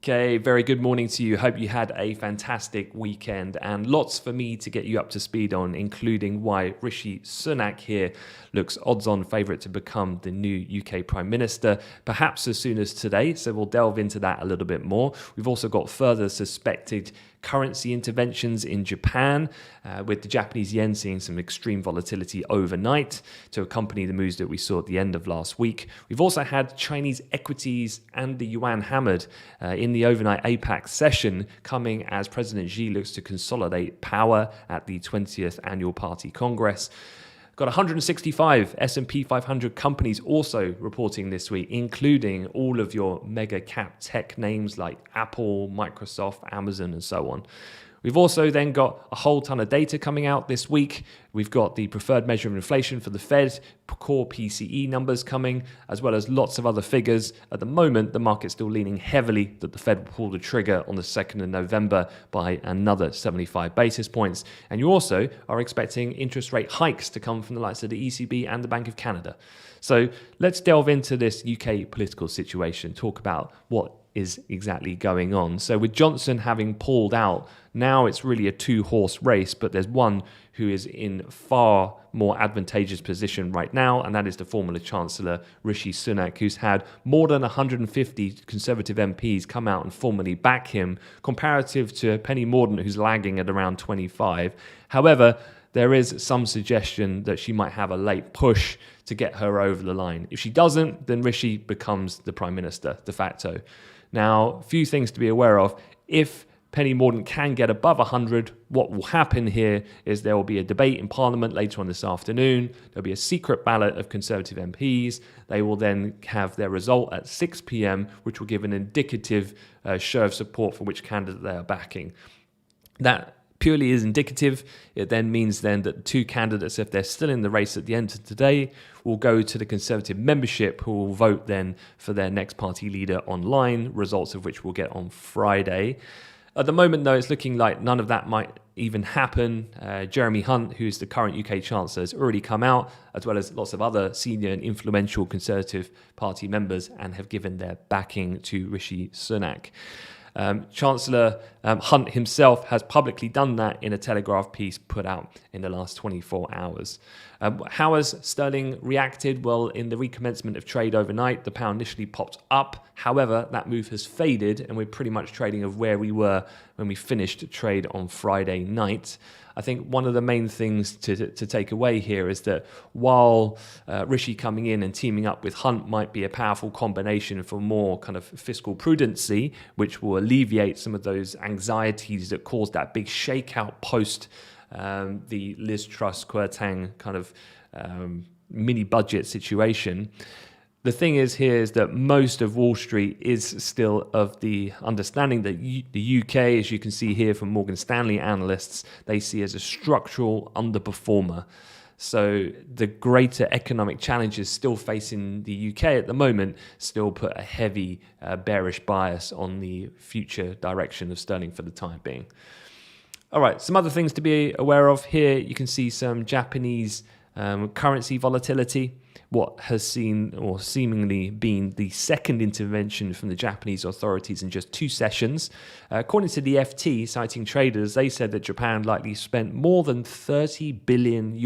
Okay, very good morning to you. Hope you had a fantastic weekend and lots for me to get you up to speed on, including why Rishi Sunak here looks odds-on favourite to become the new UK Prime Minister, perhaps as soon as today. So we'll delve into that a little bit more. We've also got further suspected currency interventions in Japan, with the Japanese yen seeing some extreme volatility overnight to accompany the moves that we saw at the end of last week. We've also had Chinese equities and the yuan hammered in the overnight APAC session, coming as President Xi looks to consolidate power at the 20th Annual Party Congress. Got 165 S&P 500 companies also reporting this week, including all of your mega cap tech names like Apple, Microsoft, Amazon, and so on. We've also then got a whole ton of data coming out this week. We've got the preferred measure of inflation for the Fed, core PCE numbers coming, as well as lots of other figures. At the moment, the market's still leaning heavily that the Fed will pull the trigger on the 2nd of November by another 75 basis points. And you also are expecting interest rate hikes to come from the likes of the ECB and the Bank of Canada. So let's delve into this UK political situation, talk about what is exactly going on. So with Johnson having pulled out, now it's really a two-horse race, but there's one who is in far more advantageous position right now, and that is the former Chancellor Rishi Sunak, who's had more than 150 Conservative MPs come out and formally back him, comparative to Penny Mordaunt, who's lagging at around 25. However, there is some suggestion that she might have a late push to get her over the line. If she doesn't, then Rishi becomes the Prime Minister de facto. Now, a few things to be aware of. If Penny Mordaunt can get above 100, what will happen here is there will be a debate in Parliament later on this afternoon. There'll be a secret ballot of Conservative MPs. They will then have their result at 6 p.m, which will give an indicative show of support for which candidate they are backing. That purely is indicative. It then means then that the two candidates, if they're still in the race at the end of today, will go to the Conservative membership, who will vote then for their next party leader online, results of which we'll get on Friday. At the moment, though, it's looking like none of that might even happen. Jeremy Hunt, who's the current UK Chancellor, has already come out, as well as lots of other senior and influential Conservative Party members, and have given their backing to Rishi Sunak. Chancellor Hunt himself has publicly done that in a Telegraph piece put out in the last 24 hours. How has sterling reacted? Well, in the recommencement of trade overnight, the pound initially popped up. However, that move has faded, and we're pretty much trading of where we were when we finished trade on Friday night. I think one of the main things to take away here is that while Rishi coming in and teaming up with Hunt might be a powerful combination for more kind of fiscal prudency, which will alleviate some of those anxieties that caused that big shakeout post the Liz Truss Kwarteng kind of mini budget situation. The thing is here is that most of Wall Street is still of the understanding that the UK, as you can see here from Morgan Stanley analysts, they see as a structural underperformer. So the greater economic challenges still facing the UK at the moment still put a heavy bearish bias on the future direction of sterling for the time being. All right, some other things to be aware of here. You can see some Japanese currency volatility. What has seen or seemingly been the second intervention from the Japanese authorities in just 2 sessions. According to the FT, citing traders, they said that Japan likely spent more than $30 billion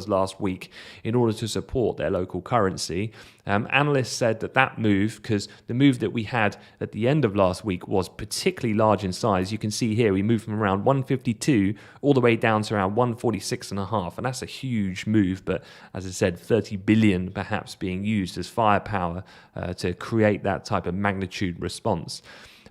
last week in order to support their local currency. Analysts said that move, because the move that we had at the end of last week was particularly large in size. You can see here we moved from around 152 all the way down to around 146.5, and that's a huge move. But as I said, 30 billion perhaps being used as firepower to create that type of magnitude response.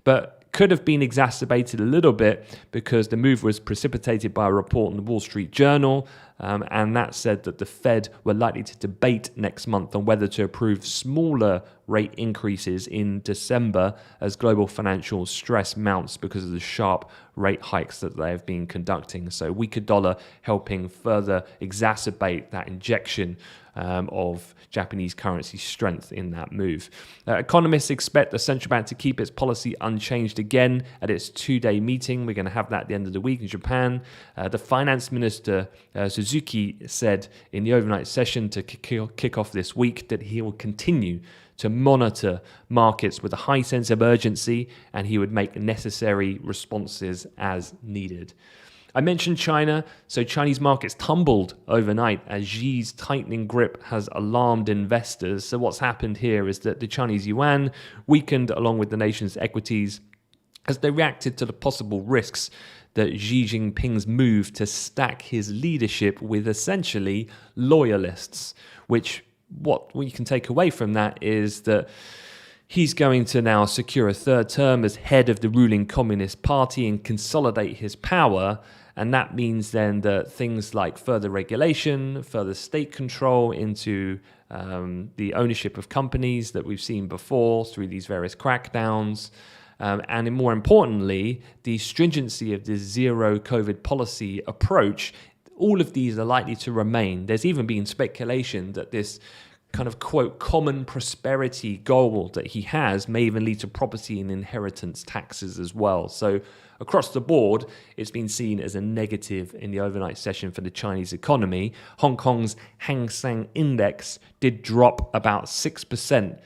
But could have been exacerbated a little bit because the move was precipitated by a report in the Wall Street Journal, and that said that the Fed were likely to debate next month on whether to approve smaller rate increases in December as global financial stress mounts because of the sharp rate hikes that they have been conducting. So weaker dollar helping further exacerbate that injection of Japanese currency strength in that move. Economists expect the central bank to keep its policy unchanged again at its 2-day meeting. We're going to have that at the end of the week in Japan. The finance minister, Suzuki, said in the overnight session to kick off this week that he will continue to monitor markets with a high sense of urgency, and he would make necessary responses as needed. I mentioned China, so Chinese markets tumbled overnight as Xi's tightening grip has alarmed investors. So what's happened here is that the Chinese yuan weakened along with the nation's equities as they reacted to the possible risks that Xi Jinping's move to stack his leadership with essentially loyalists, which what we can take away from that is that he's going to now secure a third term as head of the ruling Communist Party and consolidate his power. And that means then that things like further regulation, further state control into the ownership of companies that we've seen before through these various crackdowns, and more importantly, the stringency of the zero COVID policy approach, all of these are likely to remain. There's even been speculation that this kind of, quote, common prosperity goal that he has may even lead to property and inheritance taxes as well. So across the board, it's been seen as a negative in the overnight session for the Chinese economy. Hong Kong's Hang Seng Index did drop about 6%.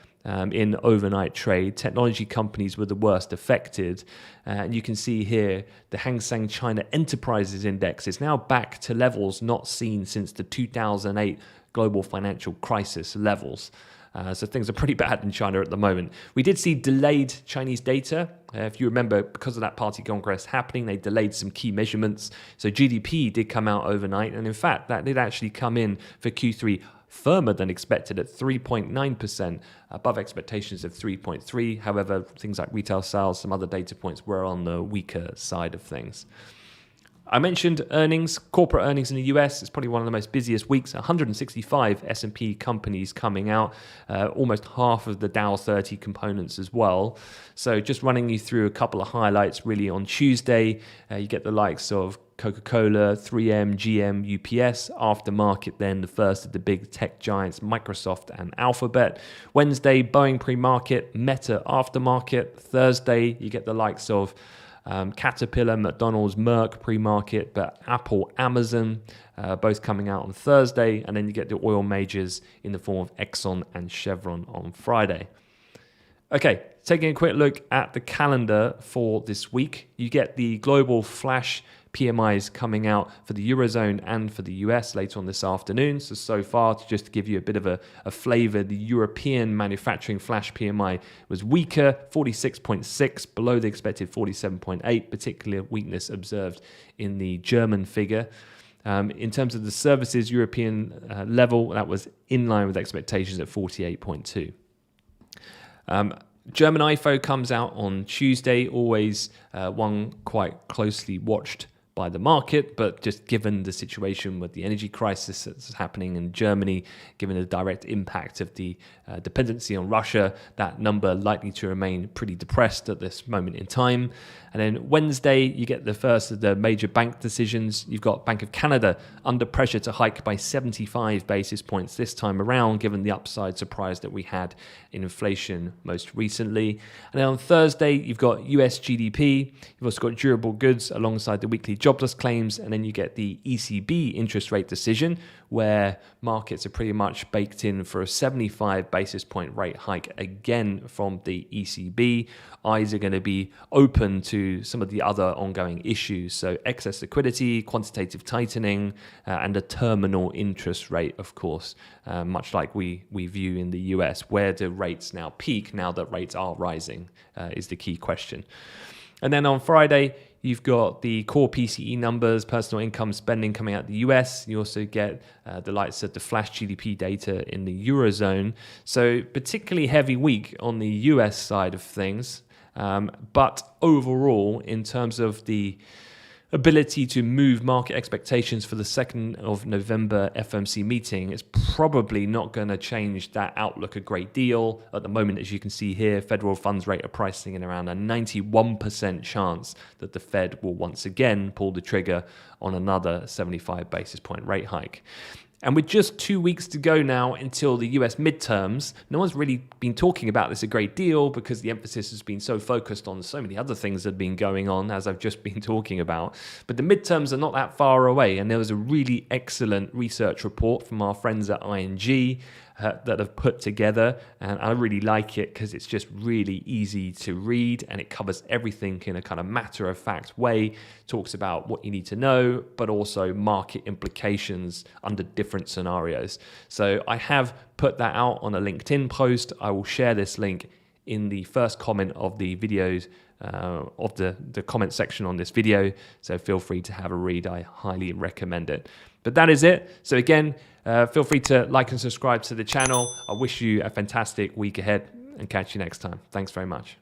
In overnight trade. Technology companies were the worst affected. And you can see here the Hang Seng China Enterprises Index is now back to levels not seen since the 2008 global financial crisis levels. So things are pretty bad in China at the moment. We did see delayed Chinese data. If you remember, because of that party congress happening, they delayed some key measurements. So GDP did come out overnight. And in fact, that did actually come in for Q3 firmer than expected at 3.9%, above expectations of 3.3%. However, things like retail sales, some other data points were on the weaker side of things. I mentioned earnings, corporate earnings in the US. It's probably one of the most busiest weeks. 165 S&P companies coming out, almost half of the Dow 30 components as well. So just running you through a couple of highlights really on Tuesday, you get the likes of Coca-Cola, 3M, GM, UPS. Aftermarket then, the first of the big tech giants, Microsoft and Alphabet. Wednesday, Boeing pre-market, Meta aftermarket. Thursday, you get the likes of Caterpillar, McDonald's, Merck pre-market, but Apple, Amazon, both coming out on Thursday. And then you get the oil majors in the form of Exxon and Chevron on Friday. Okay, taking a quick look at the calendar for this week, you get the global flash PMIs coming out for the Eurozone and for the US later on this afternoon. So far, just to give you a bit of a flavor, the European manufacturing flash PMI was weaker, 46.6, below the expected 47.8, particular weakness observed in the German figure. In terms of the services European level, that was in line with expectations at 48.2. German IFO comes out on Tuesday, always one quite closely watched by the market, but just given the situation with the energy crisis that's happening in Germany, given the direct impact of the dependency on Russia, that number likely to remain pretty depressed at this moment in time. And then Wednesday, you get the first of the major bank decisions. You've got Bank of Canada under pressure to hike by 75 basis points this time around, given the upside surprise that we had in inflation most recently. And then on Thursday, you've got US GDP. You've also got durable goods alongside the weekly jobless claims. And then you get the ECB interest rate decision, where markets are pretty much baked in for a 75 basis point rate hike again from the ECB. Eyes are going to be open to some of the other ongoing issues. So excess liquidity, quantitative tightening, and a terminal interest rate, of course, much like we view in the US. Where do rates now peak now that rates are rising is the key question. And then on Friday, you've got the core PCE numbers, personal income spending coming out of the US. You also get the likes of the flash GDP data in the Eurozone. So particularly heavy week on the US side of things. But overall, in terms of the ability to move market expectations for the 2nd of November FOMC meeting, it's probably not going to change that outlook a great deal. At the moment, as you can see here, federal funds rate are pricing in around a 91% chance that the Fed will once again pull the trigger on another 75 basis point rate hike. And with just 2 weeks to go now until the US midterms, no one's really been talking about this a great deal because the emphasis has been so focused on so many other things that have been going on, as I've just been talking about. But the midterms are not that far away, and there was a really excellent research report from our friends at ING that I've put together, and I really like it because it's just really easy to read and it covers everything in a kind of matter-of-fact way. Talks about what you need to know, but also market implications under different scenarios. So I have put that out on a LinkedIn post. I will share this link in the first comment of the videos, of the comment section on this video. So feel free to have a read. I highly recommend it. But that is it. So again, feel free to like and subscribe to the channel. I wish you a fantastic week ahead and catch you next time. Thanks very much.